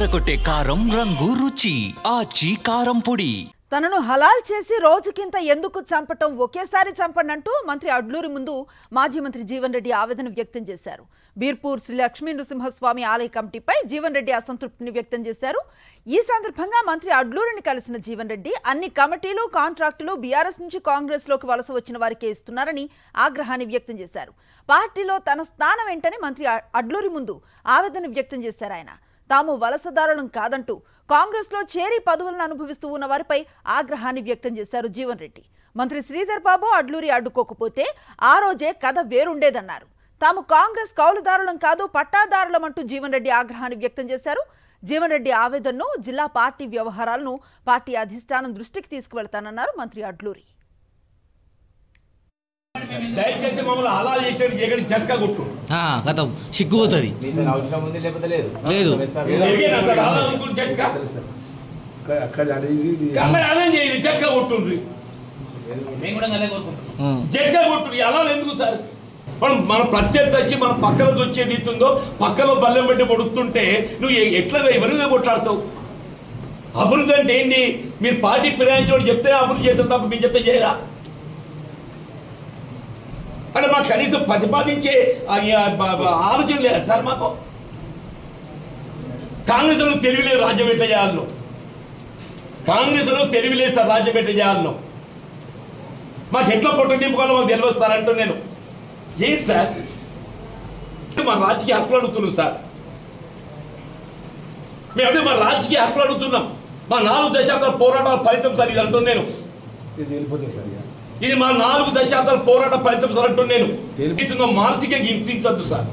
అదరగొట్టే కారం రంగు రుచి ఆచి కారం పొడి. తనను హలాల్ చేసి రోజుకింత ఎందుకు చంపటం, ఒకేసారి చంపనంటూ మంత్రి అడ్లూరి ముందు మాజీ మంత్రి జీవన్ రెడ్డి ఆవేదన వ్యక్తం చేశారు. బీర్పూర్ శ్రీ లక్ష్మీ నృసింహస్వామి ఆలయ కమిటీపై జీవన్ రెడ్డి అసంతృప్తిని వ్యక్తం చేశారు. ఈ సందర్భంగా మంత్రి అడ్లూరిని కలిసిన జీవన్ రెడ్డి అన్ని కమిటీలు, కాంట్రాక్టులు బీఆర్ఎస్ నుంచి కాంగ్రెస్ లోకి వలస వచ్చిన వారికే ఇస్తున్నారని ఆగ్రహాన్ని వ్యక్తం చేశారు. పార్టీలో తన స్థానం ఏంటని మంత్రి అడ్లూరి ముందు ఆవేదన వ్యక్తం చేశారు. ఆయన తాము వలసదారులం కాదంటూ కాంగ్రెస్ లో చేరి పదవులను అనుభవిస్తూ ఉన్న వారిపై ఆగ్రహాన్ని వ్యక్తం చేశారు జీవన్ రెడ్డి. మంత్రి శ్రీధర్ బాబు అడ్లూరి అడ్డుకోకపోతే ఆ రోజే కథ వేరుండేదన్నారు. తాము కాంగ్రెస్ కౌలుదారులం కాదు, పట్టాదారులమంటూ జీవన్ రెడ్డి ఆగ్రహాన్ని వ్యక్తం చేశారు. జీవన్ రెడ్డి ఆవేదనను, జిల్లా పార్టీ వ్యవహారాలను పార్టీ అధిష్టానం దృష్టికి తీసుకువెళ్తానన్నారు మంత్రి అడ్లూరి. దయచేసి మమ్మల్ని అలా చేసేది ఎక్కడికి జట్కా కొట్టు గతం సిగ్గుపోతుంది లేదు అదే చేయండి, జట్కా కొట్టుండ్రి, జట్కా కొట్టు. అలా ఎందుకు సార్? మన ప్రత్యర్థి వచ్చి మన పక్కన వచ్చేది ఇస్తుందో పక్కలో బల్లెం పెట్టి పొడుతుంటే నువ్వు ఎట్లా ఎవరిగా కొట్లాడతావు? అభివృద్ధి అంటే ఏంటి? మీరు పార్టీ ఫిరాయించి చెప్తే అభివృద్ధి చేస్తారు తప్ప మీరు చెప్తే చేయరా? అంటే మాకు కనీసం ప్రతిపాదించే ఆలోచన లేదు సార్. మాకు కాంగ్రెస్ తెలివి లేదు రాజ్యం ఎట్లా చేయాలను, కాంగ్రెస్ తెలివి లేదు సార్ రాజ్యం ఎట్లా చేయాలను. మాకు ఎట్లా పొట్టు నింపుకోవాలో మాకు తెలియస్తారంటూ నేను ఏం సార్? మా రాజకీయ హక్కులు అడుగుతున్నాం సార్. మేము అదే మా రాజకీయ హక్కులు అడుగుతున్నాం. మా 4 దశాబ్దాల పోరాటాల ఫలితం సార్ ఇది అంటూ నేను. ఇది మా 4 దశాబ్దాల పోరాట ఫలితం సార్ అంటూ నేను. మానసిక హింసించద్దు సార్,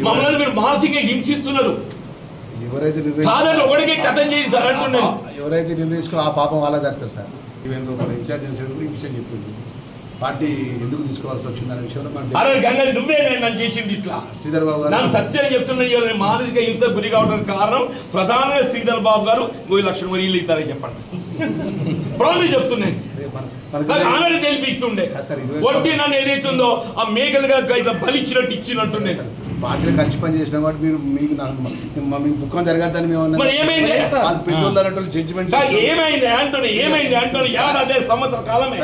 మమ్మల్ని మీరు మానసిక హింసిస్తున్నారు. కాదని ఒకటికే కథం చేయండి సార్ అంటున్నాను. ఎవరైతే నిర్ణయించుకో ఆ పాపం వాళ్ళ దక్కుతుంది సార్. విషయం చెప్తుంది పార్టీ ఎందుకు తీసుకోవాల్సి వచ్చిందనే విషయంలో నువ్వే నన్ను చేసింది ఇట్లా. శ్రీధర్ బాబు గారు నన్ను సత్యం చెప్తున్నా. మానసిక హింస గురి కావడానికి కారణం ప్రధానంగా శ్రీధర్ బాబు గారు 1 లక్షల మరి ఇల్లు ఇస్తారని చెప్పండి. ప్రాబ్లం చెప్తున్నాను. ఆమె తెలిపిస్తుండే ఒట్టి నన్ను ఏదైతుందో ఆ మేకలుగా ఇట్లా బలిచ్చినట్టు ఇచ్చినట్టుండే. పార్టీలో కలిసి పని చేసినా కాబట్టి మీరు మీకు దుఃఖం జరగద్దని మేము ఏమైంది జడ్జిమెంట్ ఏమైంది అంటున్నా, ఏమైంది అంటున్నా. అదే సంవత్సర కాలమే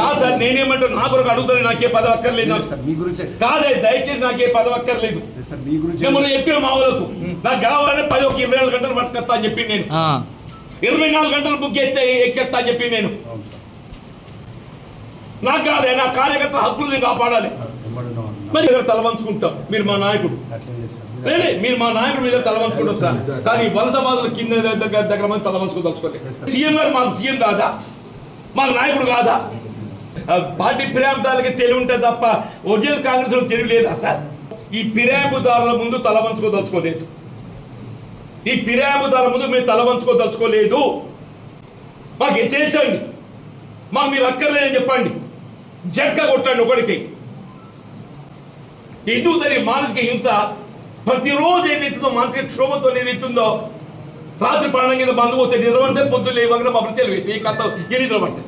కాదు సార్. నేనేమంటాను, నా కొరకు అడుగుతాను, నాకే పదవి అక్కర్లేదు సార్. మీ గురించి కాదే, దయచేసి నాకే పదవి అక్కర్లేదు సార్. మీ గురించి నేను చెప్పిన మా ఊళ్ళకు నాకు కావాలని 24 గంటలు పట్టుకొస్తా అని చెప్పి నేను 24 గంటలు బుక్ ఎక్కేస్తా అని చెప్పి నేను. నాకు కాదే, నా కార్యకర్త హక్కులు కాపాడాలి. మరి తలవంచుకుంటాం. మీరు మా నాయకుడు, మీరు మా నాయకుడు మీద తలవంచుకుంటాం సార్. కానీ వలస బాధలు కింద దగ్గర మంది తలవంచుకుని తలుచుకోండి. సీఎం గారు మాకు సీఎం కాదా? మాకు నాయకుడు కాదా? పార్టీ ఫిరాయింపుదారులకి తెలివి ఉంటే తప్ప ఒరిజినల్ కాంగ్రెస్ లో తెలివి లేదా సార్? ఈ ఫిరాయింపుదారుల ముందు తలవంచుకోదలుచుకోలేదు. ఈ ఫిరాయింపుదారుల ముందు మీరు తలవంచుకోదలుచుకోలేదు. మాకు చేసండి, మాకు మీరు అక్కర్లేదని చెప్పండి, జట్కా కొట్టండి ఒకటికి. ఎందుకు తెలియదు మానసిక హింస? ప్రతిరోజు ఏదైతుందో మానసిక క్షోభతో ఏదైతుందో రాత్రి 12 బంధు పోతే నిద్రపడితే పొద్దున్న లేవగానే మా తెలివి ఈ కథ ఏ నిద్ర పడితే